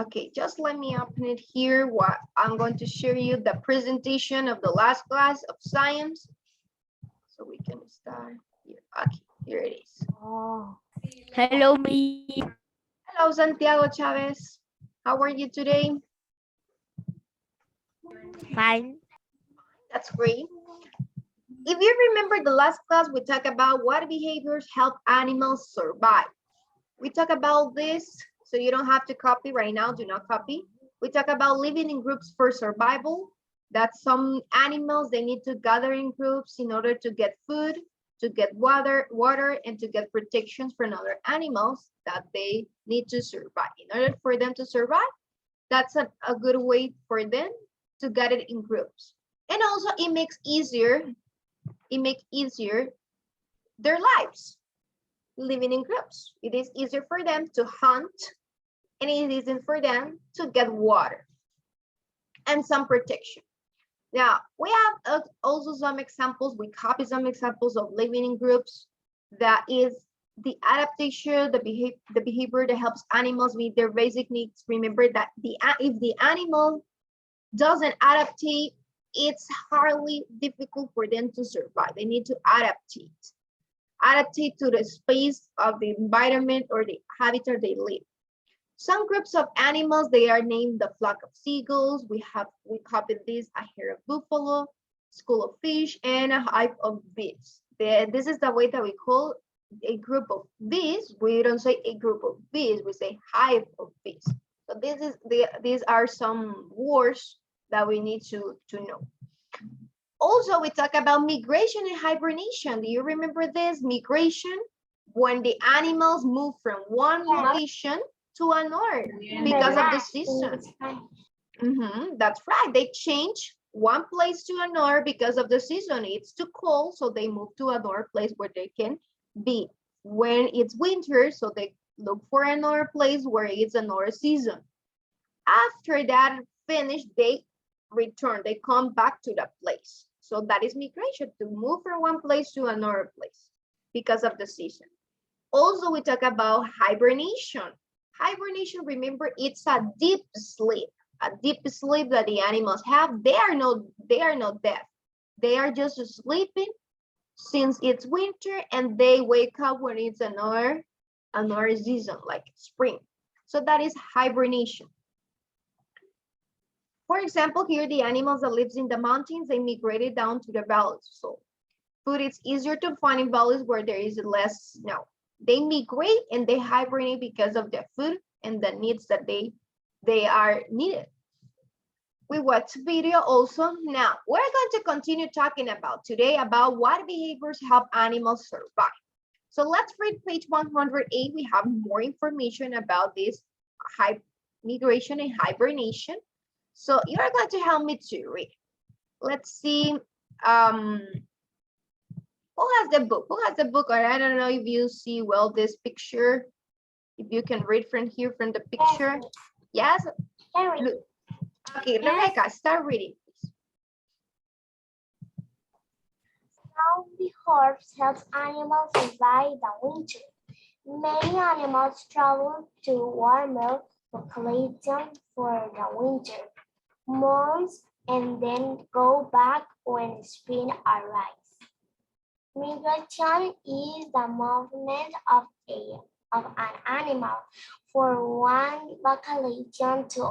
Okay, just let me open it here. What I'm going to share you the presentation of the last class of science. So we can start here. Okay, here it is. Oh. Hello, me. Hello, Santiago Chavez. How are you today? Fine. That's great. If you remember the last class, we talked about what behaviors help animals survive. We talk about this, so you don't have to copy right now, do not copy. We talk about living in groups for survival, that some animals, they need to gather in groups in order to get food, to get water, and to get protections from other animals that they need to survive. In order for them to survive, that's a good way for them to get it in groups. And also it makes easier their lives living in groups. It is easier for them to hunt, and it is easier for them to get water and some protection. Now, we have also some examples, we copy some examples of living in groups. That is the adaptation, the behavior that helps animals meet their basic needs. Remember that if the animal doesn't adaptate, it's hardly difficult for them to survive. They need to adaptate to the space of the environment or the habitat they live. Some groups of animals, they are named the flock of seagulls. We copied this, a herd of buffalo, school of fish, and a hive of bees. This is the way that we call a group of bees. We don't say a group of bees, we say hive of bees. So these are some words that we need to know. Also, we talk about migration and hibernation. Do you remember this? Migration, when the animals move from one location to another because of the season. That's right. They change one place to another because of the season. It's too cold, so they move to another place where they can be. When it's winter, so they look for another place where it's another season. After that finish, they return. They come back to that place. So that is migration, to move from one place to another place because of the season. Also, we talk about hibernation. Hibernation, remember, it's a deep sleep that the animals have. They are not dead. They are just sleeping since it's winter, and they wake up when it's another season, like spring. So that is hibernation. For example, here the animals that lives in the mountains, they migrated down to the valleys. So food is easier to find in valleys where there is less snow. They migrate and they hibernate because of the food and the needs that they are needed. We watch video also. Now, we're going to continue talking about today about what behaviors help animals survive. So let's read page 108. We have more information about this migration and hibernation. So you're going to help me to read. Let's see. Who has the book? Who has the book? Or I don't know if you see well this picture. If you can read from here from the picture. Yes? Okay, Rebecca, start reading, please. How the horse helps animals survive the winter. Many animals travel to warmer locations for the winter months and then go back when spring arrives. Migration is the movement of an animal from one location to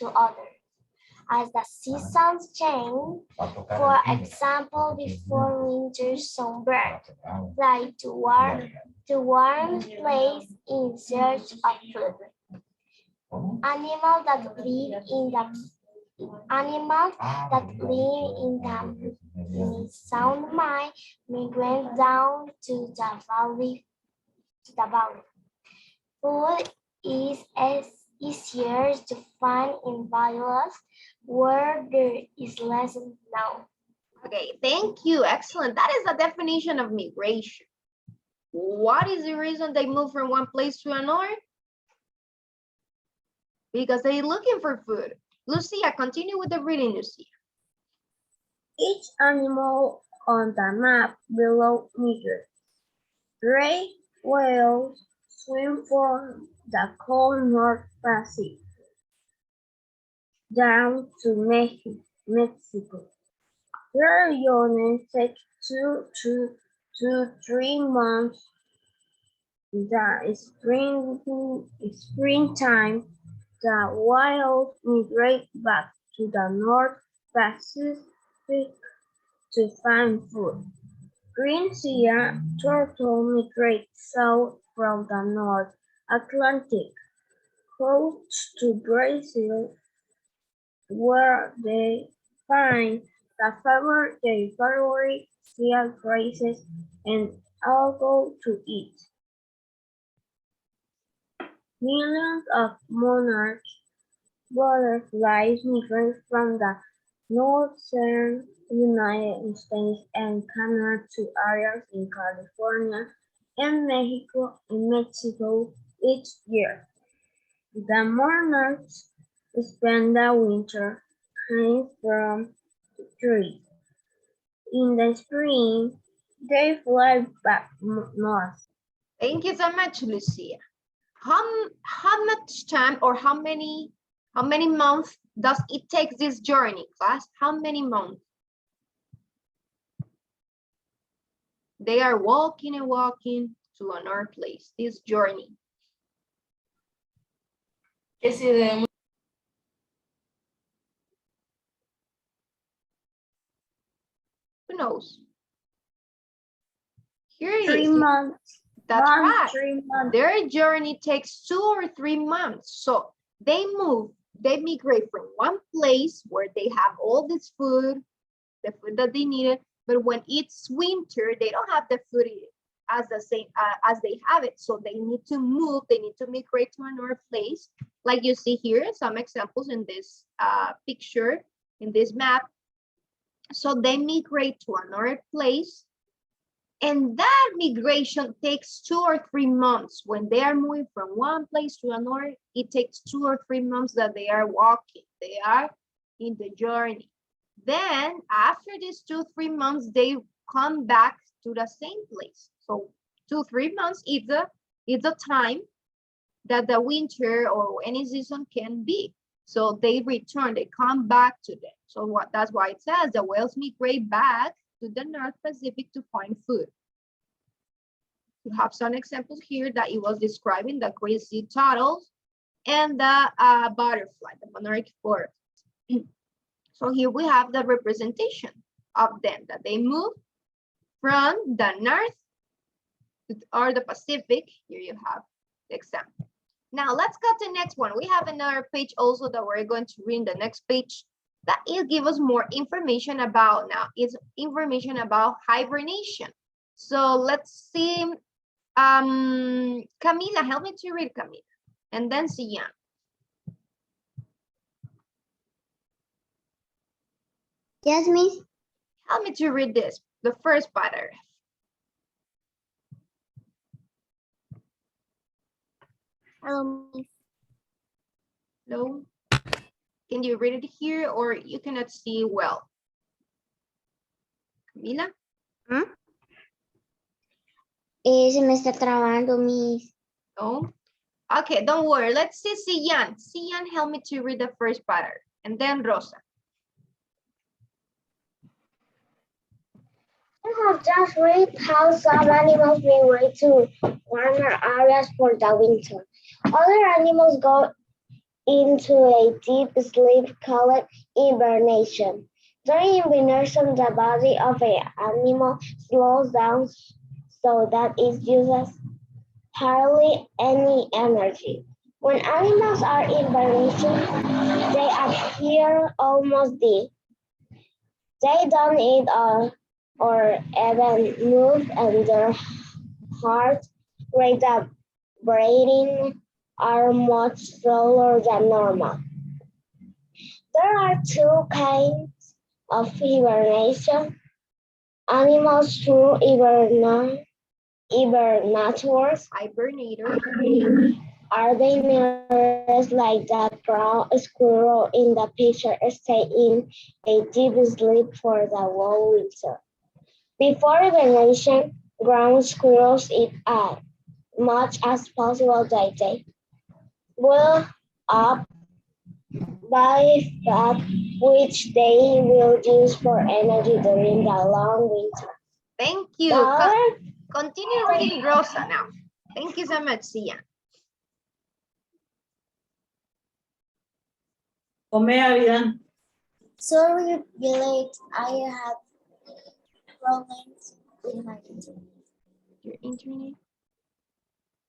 other. As the seasons change, for example, before winter, some birds fly to warm place in search of food. Animals that live in the sound mine migrate down to the valley. Food is easier to find in valleys where there is less snow. Okay, thank you. Excellent. That is the definition of migration. What is the reason they move from one place to another? Because they're looking for food. Lucia, continue with the reading, Lucia. Each animal on the map below migrates. Gray whales swim for the cold North Pacific. down to Mexico. Their journey takes 2 to 3 months. The springtime, the wild migrate back to the North Pacific to find food. Green sea turtle migrate south from the North Atlantic coast to Brazil, where they find their favorite sea grasses and algae to eat. Millions of monarch butterflies migrate from the northern United States and Canada to areas in California and Mexico each year. The monarchs spend the winter hanging from the trees. In the spring, they fly back north. Thank you so much, Lucia. How much time or how many months does it take this journey, class? How many months? They are walking and walking to another place, this journey. Who knows? Here it 3 is. months. That's right. 3 months. Their journey takes 2 or 3 months. So they migrate from one place where they have all this food, the food that they needed, but when it's winter, they don't have the food as the same as they have it. So they need to move, they need to migrate to another place. Like you see here, some examples in this picture, in this map. So they migrate to another place. And that migration takes 2 or 3 months. When they are moving from one place to another, it takes 2 or 3 months that they are walking. They are in the journey. Then after these 2-3 months, they come back to the same place. So 2-3 months is the time that the winter or any season can be. So they return, they come back to them. So that's why it says the whales migrate back to the North Pacific to find food. We have some examples here that it was describing the green sea turtles and the butterfly, the monarch bird. So here we have the representation of them, that they move from the North or the Pacific. Here you have the example. Now let's go to the next one. We have another page also that we're going to read in the next page. That will give us more information about now. It's information about hibernation. So let's see. Camila, help me to read, Camila. And then Sian. Yes, Miss. Help me to read this, the first paragraph. Hello, Miss. Hello? Can you read it here or you cannot see well? Camila? Se me está trabando, Miss. No? Okay, don't worry. Let's see Sian. Sian, help me to read the first paragraph. And then Rosa. I have just read how some animals migrate to warmer areas for the winter. Other animals go into a deep sleep called hibernation. During hibernation, the body of an animal slows down so that it uses hardly any energy. When animals are in hibernation, they appear almost dead. They don't eat or even move, and their heart rate and breathing are much slower than normal. There are 2 kinds of hibernation. Animals through hibernators are dangerous, like the ground squirrel in the picture, stay in a deep sleep for the whole winter. Before hibernation, ground squirrels eat as much as possible. They wake up by fat, which they will use for energy during the long winter. Thank you. Continue reading Rosa now. Thank you so much, Sia. Omega vida. Sorry, Village, I have problems with my internet. Your internet.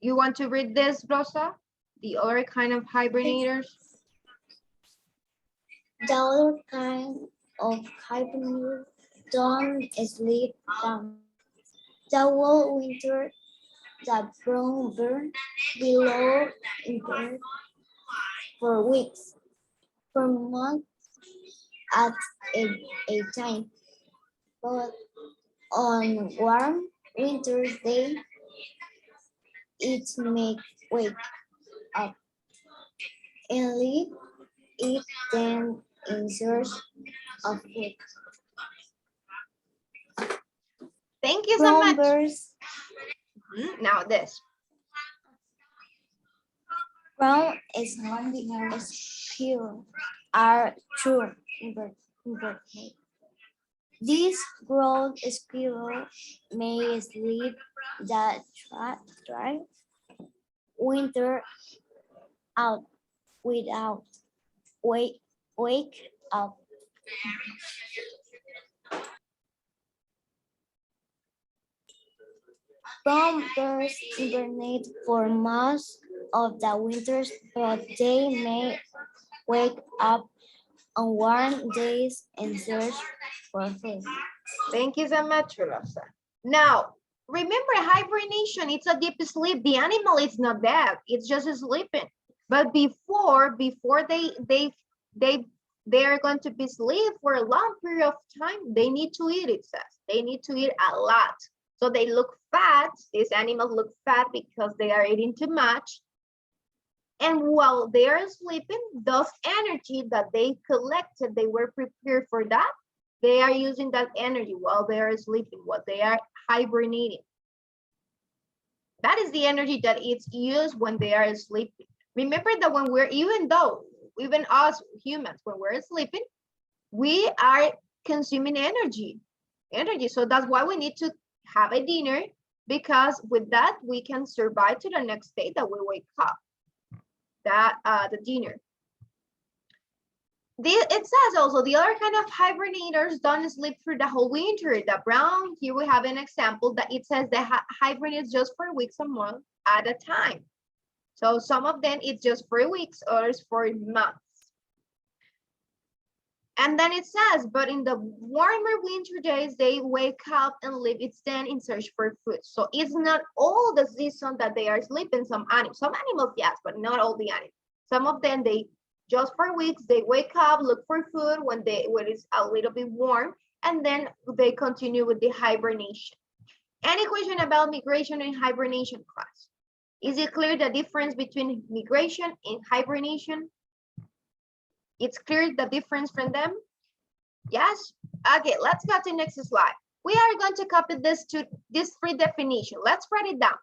You want to read this, Rosa? The other kind of hibernators? The other kind of hibernators don't sleep down. The whole winter, the brown bird below in bed for weeks, for months at a time. But on warm winter's day, it may wake up and leave it then in search of food. Thank you so Brown much. birds, Now this. brown is pure, are true invertebrates. These broad squirrels may sleep the dry winter out without wake up. Brown birds hibernate for most of the winters, but they may wake up on warm days and search for food. Thank you so much, Rosa. Now, remember hibernation, it's a deep sleep. The animal is not dead, it's just sleeping. But before they are going to be asleep for a long period of time, they need to eat, it says. They need to eat a lot. So they look fat, these animals look fat because they are eating too much. And while they are sleeping, those energy that they collected, they were prepared for that. They are using that energy while they are sleeping, while they are hibernating. That is the energy that is used when they are sleeping. Remember that when we're, even us humans, when we're sleeping, we are consuming energy. So that's why we need to have a dinner, because with that, we can survive to the next day that we wake up. The dinner. It says also the other kind of hibernators don't sleep through the whole winter. The brown, here we have an example that it says they hibernate just for weeks or months at a time. So some of them it's just for weeks, others for months. And then it says, but in the warmer winter days, they wake up and leave its den in search for food. So it's not all the season that they are sleeping. Some animals, yes, but not all the animals. Some of them, they just for weeks, they wake up, look for food when it's a little bit warm, and then they continue with the hibernation. Any question about migration and hibernation, class? Is it clear the difference between migration and hibernation? It's clear the difference from them? Yes? Okay, let's go to the next slide. We are going to copy this free definition. Let's write it down.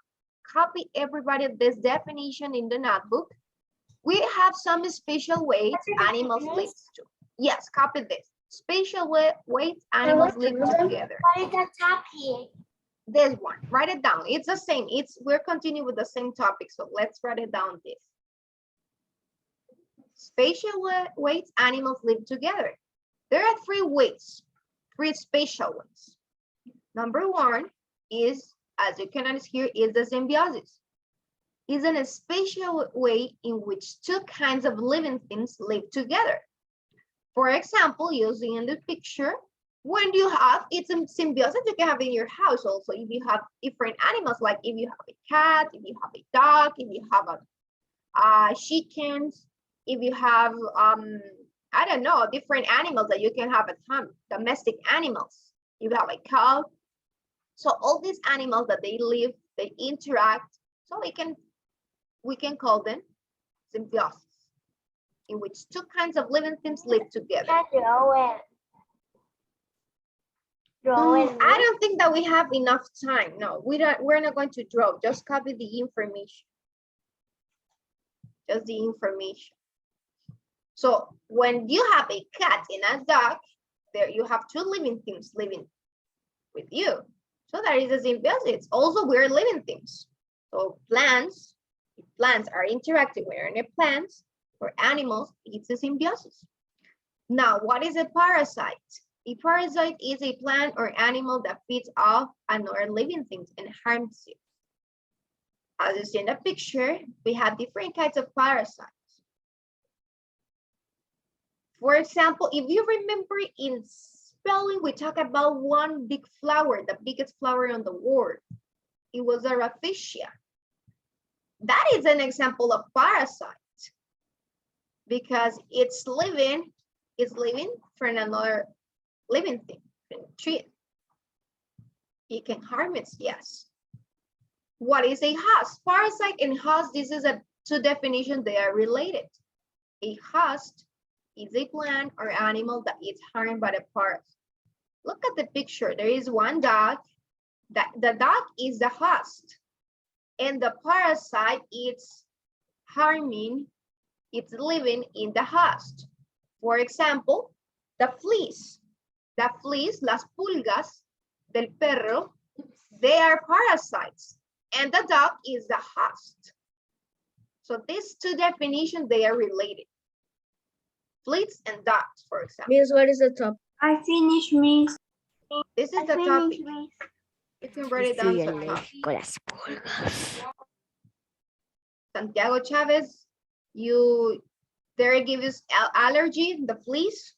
Copy everybody this definition in the notebook. We have some special ways animals live to. Yes, copy this. Special ways animals live together. What is the top here? This one, write it down. It's the same. We're continuing with the same topic, so let's write it down this. Spatial ways animals live together. There are three spatial ones. Number one is, as you can see here, is the symbiosis. It's a spatial way in which two kinds of living things live together. For example, using in the picture, when you have, it's a symbiosis you can have in your house also. If you have different animals, like if you have a cat, if you have a dog, if you have a chickens, if you have, I don't know, different animals that you can have at home, domestic animals. You have a cow. So all these animals that they live, they interact. So we can call them symbiosis, in which two kinds of living things live together. I don't think that we have enough time. No, we're not going to draw. Just copy the information. Just the information. So when you have a cat and a dog, there you have two living things living with you. So that is a symbiosis. Also, we're living things. So plants, if plants are interacting with other plants or animals, it's a symbiosis. Now, what is a parasite? A parasite is a plant or animal that feeds off another living things and harms you. As you see in the picture, we have different kinds of parasites. For example, if you remember in spelling, we talk about one big flower, the biggest flower on the world. It was a rafflesia. That is an example of parasite because it's living from another living thing, from a tree. It can harm it, yes. What is a host? Parasite and host, this is a two definitions, they are related. A host is a plant or animal that is harmed by the parasite. Look at the picture. There is one dog. The dog is the host. And the parasite is harming, it's living in the host. For example, the fleas. The fleas, las pulgas del perro, they are parasites. And the dog is the host. So these two definitions, they are related. Fleas and dogs, for example. Miss, what is the top? I finished, Miss. This is the topic. You can write it down. Estoy as a topic. alérgico a las pulgas. Santiago Chavez, there give us allergy, the fleas.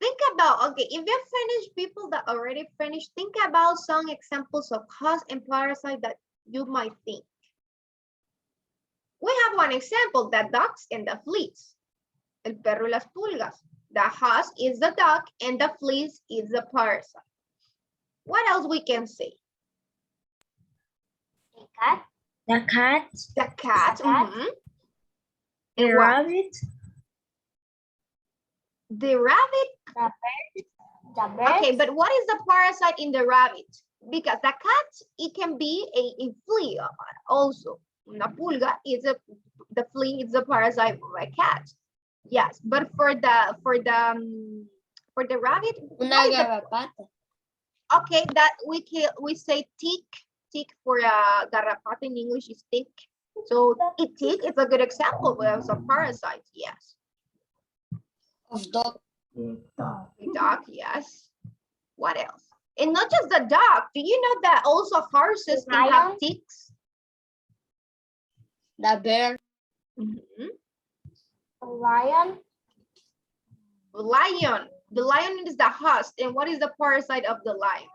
Think about, okay, if you finish, people that already finished, think about some examples of host and parasite that you might think. We have one example, the dogs and the fleas. El perro y las pulgas. The host is the dog and the fleas is the parasite. What else we can say? The cat. The cat. The cat. The cat. Mhm. The And what? rabbit. The rabbit. The bird. Okay, but what is the parasite in the rabbit? Because the cat, it can be a flea also. Una pulga is the flea is a parasite of a cat. Yes, but for the rabbit, Una what is the- garrapata. okay, that we say tick for garrapata in English is tick. So tick is a good example of a parasite. Yes, Of dog. a dog. Yes. What else? And not just the dog. Do you know that also horses can have Lion. ticks? The bear. Mhm. The lion. Lion. The lion is the host. And what is the parasite of the lion?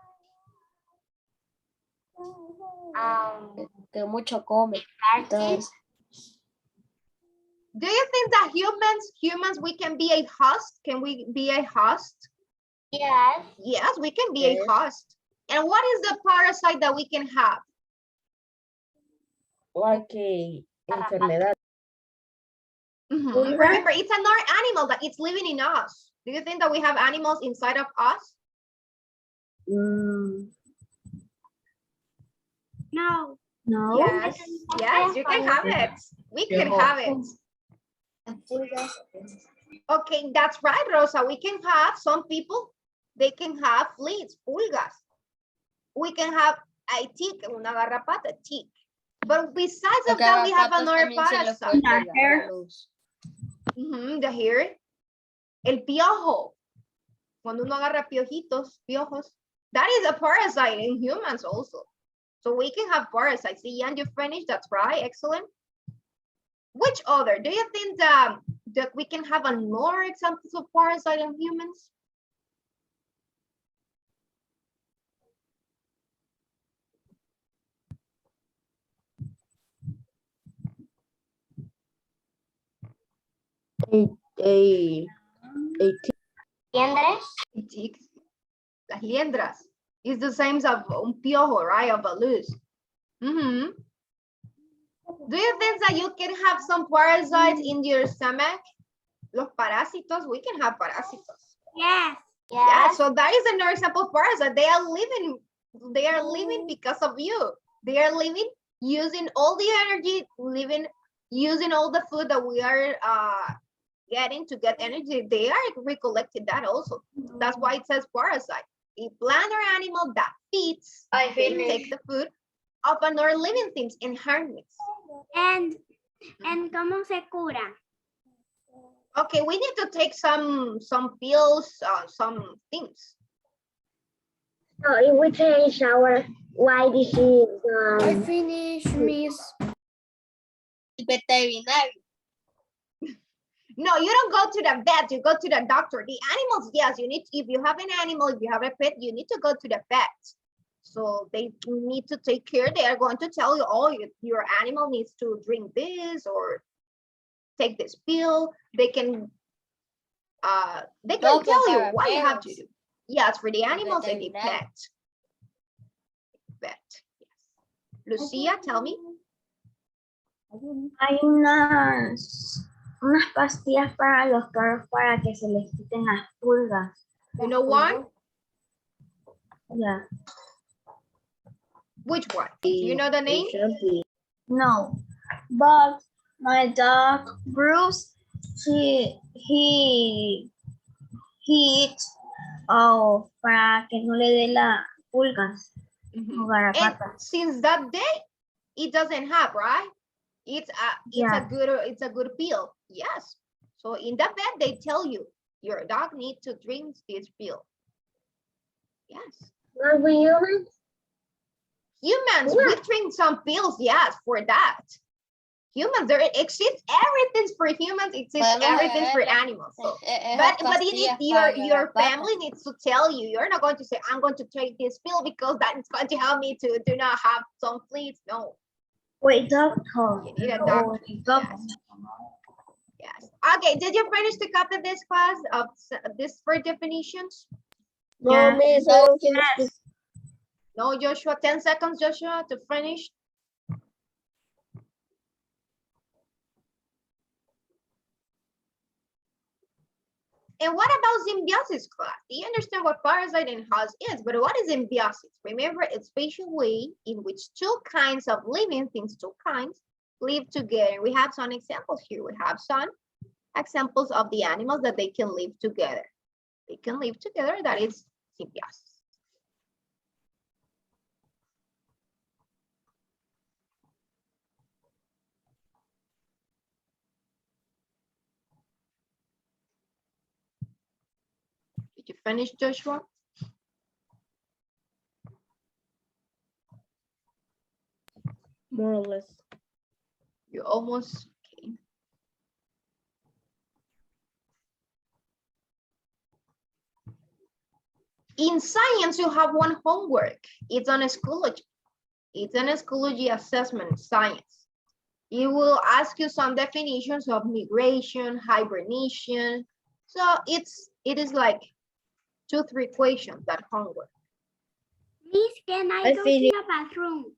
Que mucho come. Target. Do you think that humans, we can be a host? Can we be a host? Yes. Yes, we can be Yes. a host. And what is the parasite that we can have? Like a enfermedad. Mhm. Pulga. Remember, it's another animal that it's living in us. Do you think that we have animals inside of us? No. No. No. Yes, yes, you can have it. We can have it. Okay, that's right, Rosa. We can have some people, they can have fleas, pulgas. We can have a tick, una garrapata, tick. But besides of that, we have another parasite. The hair. El piojo. Cuando uno agarra piojitos, piojos. That is a parasite in humans also. So we can have parasites. See, and you finished, that's right, excellent. Which other? Do you think that we can have another examples of parasite in humans? Liendres. Ticks. Las liendras. It's the same as un piojo, right? Of a loose. Do you think that you can have some parasites in your stomach? Los parásitos, we can have parásitos. Yes. Yeah, Yes. so that is another example of parasite. They are living because of you. They are living using all the energy, using all the food that we are getting to get energy, they are recollecting that also. That's why it says parasite. A plant or animal that feeds, they take the food of another living things and harm it. And cómo se cura? Okay, we need to take some pills, some things. So if we change our why disease, I finish, miss. Veterinario. No, you don't go to the vet, you go to the doctor. The animals, yes, you need, if you have an animal, if you have a pet, you need to go to the vet. So they need to take care. They are going to tell you, oh, your animal needs to drink this or take this pill. They can No, tell you for what you have to animals. do. Yes, for the animals and the Veterinary. pet. Vet, yes. Lucia, tell me. Hay unas pastillas para los perros para que se les quiten las pulgas. You know one? Yeah. Which one? Do you know the name? No, but my dog Bruce, he eats para que no le dé la pulgas o And garrapatas. since that day, it doesn't have, right? It's a good pill. Yes. So in the vet, they tell you your dog needs to drink this pill. Yes. not we humans? Humans, we drink some pills, yes, for that. Humans, there exists everything for humans, exists everything for animals. So, but you need your family needs to tell you. You're not going to say, I'm going to take this pill because that is going to help me to do not have some fleas. No. Wait, doctor. You need a doctor. Yes. Okay, did you finish to copy this class of this for definitions? No, miss, No, Joshua, 10 seconds, Joshua, to finish. And what about symbiosis class? Do you understand what parasite and host is? But what is symbiosis? Remember, it's a spatial way in which two kinds of living things, live together. We have some examples here. We have some examples of the animals that they can live together. They can live together, that is symbiosis. Did you finish, Joshua? More or less. You almost, okay. In science, you have one homework. It's on Schoology. It's an Schoology assessment science. It will ask you some definitions of migration, hibernation. So it is like 2-3 questions, that homework. Miss, can I go to finished. the bathroom?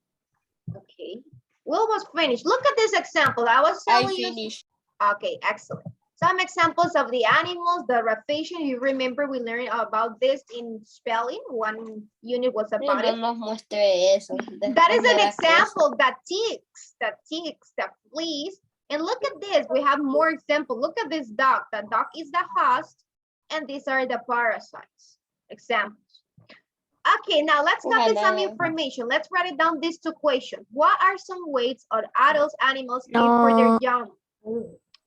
Okay. We almost finished. Look at this example. I was I telling you. finished. Okay, excellent. Some examples of the animals, the rapation. You remember we learned about this in spelling. One unit was about it. No nos muestre eso. That is Después me an da example, that ticks, that fleas. And look at this, we have more examples. Look at this dog. The dog is the host, and these are the parasites. Examples. Okay, now let's copy some information. Let's write it down, these 2 questions. What are some ways of adult animals care for their young?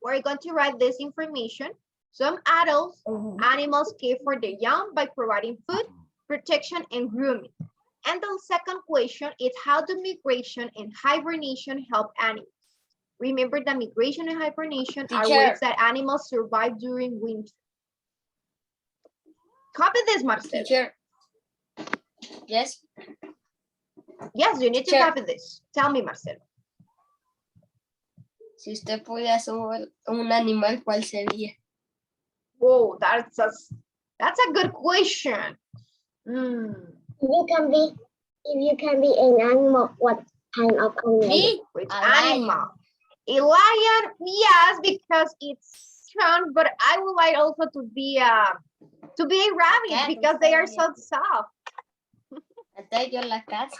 We're going to write this information. Some adults, animals care for their young by providing food, protection, and grooming. And the second question is, how do migration and hibernation help animals? Remember that migration and hibernation are ways that animals survive during winter. Copy this, Marcel. Teacher. Yes. Yes, you need to copy this. Tell me, Marcel. Si usted pudiera ser un animal, ¿cuál sería? Whoa, that's a good question. If you can be an animal, what kind of animal? Me? Which A lion. animal? A lion, yes, because it's strong, but I would like also to be a rabbit cat, because they are so soft. Entonces yo la casa.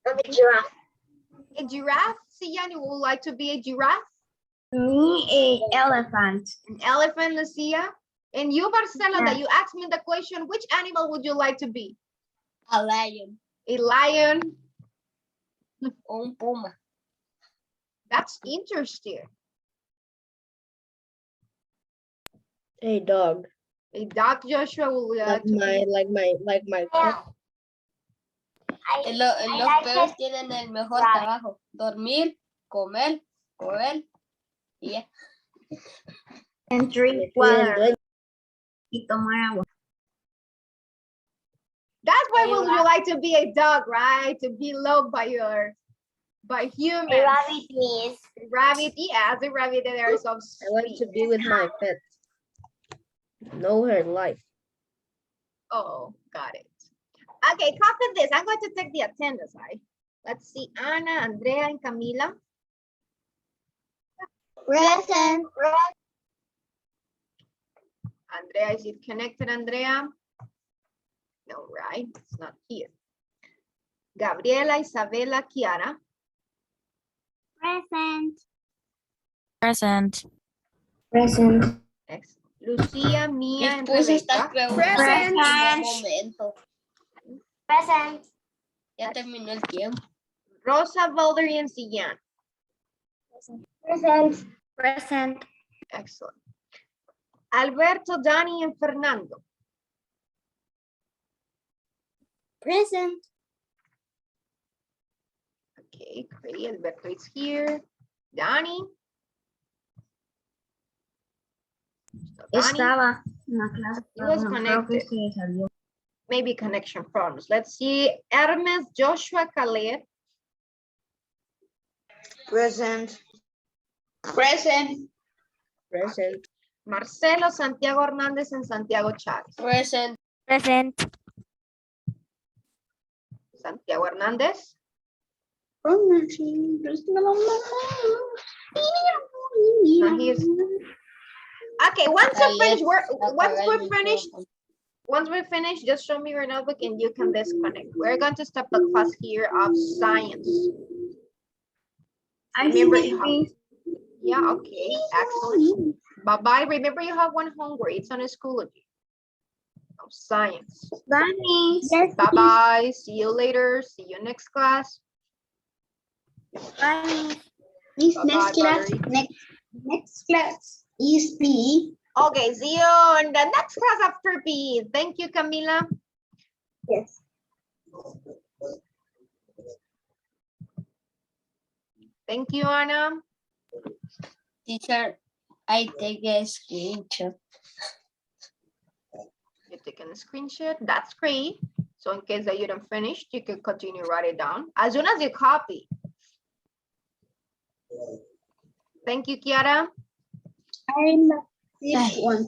I'm a giraffe. A giraffe? Sian, you would like to be a giraffe? Me, a elephant. An elephant, Lucia? And you, Marcela, that you asked me the question, which animal would you like to be? A lion A lion? o un puma. That's interesting. A dog. A dog, Joshua, would you like Like my cat. Los like perros it. tienen el mejor Rabbit. trabajo. Dormir, comer, correr y ya. And drink Tienen water. dueño. Y tomar agua. That's why A would you like to be a dog, right? To be loved by humans. A rabbit means Rabbit, yeah, as a rabbit, there is some I like to be with my pet. Know her life. Oh, got it. Okay, copy this. I'm going to take the attendance, right? Let's see, Ana, Andrea, and Camila. present. Andrea, is it connected, Andrea? No, right? It's not here. Gabriela, Isabela, Kiara. Present. Present. Present. Excellent. Lucia, Mia, Les and puse estas Rebecca. preguntas en Present. un momento. Present. Ya terminó el tiempo. Rosa, Valerie, and Sian. Present. Present. Excellent. Alberto, Dani, and Fernando. Present. Okay, great. Alberto is here. Dani. So Dani, Estaba en la clase. He was pero no creo que connected. se salió. maybe connection problems. Let's see. Hermes, Joshua, Khaled. Present. Present. Present. Marcelo, Santiago Hernández, and Santiago Chávez. Present. Present. Santiago Hernández. Not here. Okay, once you finish, once we finish, just show me your notebook and you can disconnect. We're going to start the class here of science. Remember, yeah, okay, excellent. Bye-bye. Remember, you have one homework. It's on Schoology of science. Bye-bye. See you later. See you next class. Bye. This Bye-bye, next class, Valerie. next class is PE. Okay, see you in the next class after PE. Thank you, Camila. Yes. Thank you, Anna. Teacher, I take a screenshot. You're taking a screenshot. That's great. So in case that you don't finish, you can continue write it down as soon as you copy. Thank you, Kiara. I love this one.